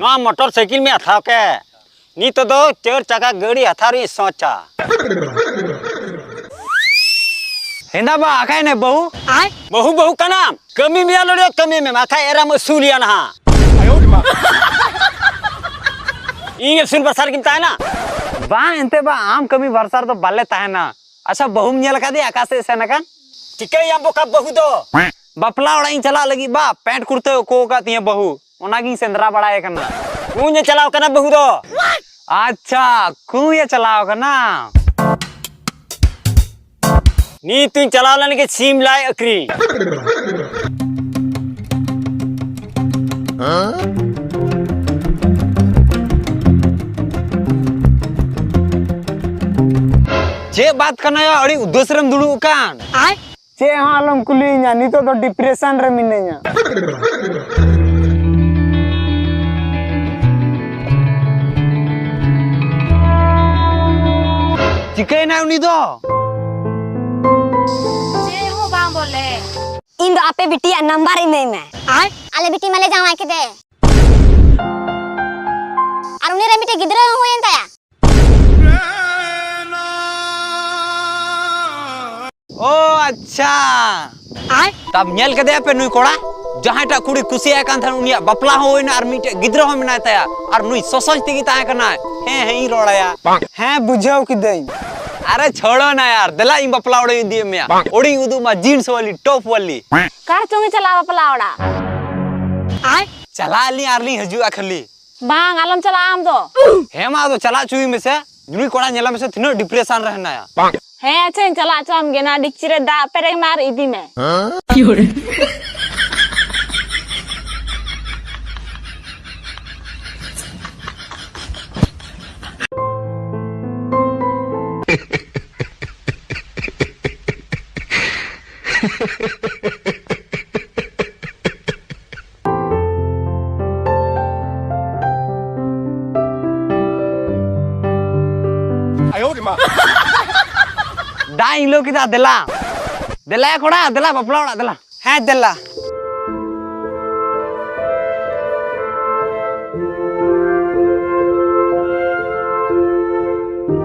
नवा मोटरसाइकिल में हथाव के नी तो दो 4 चका गाड़ी हथारी सोचा हेंदा बा आखाय ने बहु बहु बहु का नाम कमी में आलो कमी में आखाय एरा मसूलिया ना इंगे सुन बरसार किन ताना बा एंते बा आम कमी बरसार तो बाले ताना अच्छा बहु नेल का दे आकाश से ना का टिके या बोका बहु दो बपला ओड़ा इन चला लगी बा पैंट कुर्ते को का तिया बहु ओनागी सेंद्रा बड़ाए कना कुने चलाओ कना बहु दो अच्छा कुए चलाओ कना नी तू चला लन के सीम लाए अकरी जे बात करना या अड़ी उद्देश्य में दुड़ू कान चे हालम कुली nya नी तो डिप्रेशन रे मिनेnya चिके ना उनी दो बोले इन दो आपे बिटिया नंबर ही नहीं मैं आले बिटी मले जावा के दे और उन्हें रेमिटे गिदरा हुए एंता ओ अच्छा तब नेल के दे पे नुई कोड़ा जहां टा कुड़ी कुसी आ कान उनिया बपला होय ना और मिटे गिदरा हो मिना तया और नुई सोसज तिगी ता करना हे ई रोड़ाया हैं बुझाओ कि दई अरे छोड़ो ना यार दला इन बपला ओड़े दिए में ओड़ी उदु मा जींस वाली टॉप वाली का चोंगे चला बपला ओड़ा चला ली आरली हजू अखली बांग आलम चला आम दो हे मा तो चला चुई में से नुई कोड़ा नेला में से थिनो डिप्रेशन रहना या हे अच्छा चला चम गेना डिक्चिरे दा पेरे मार इदी में डाइंग लो किदा दला दला कोड़ा दला बपला ओड़ा दला है दला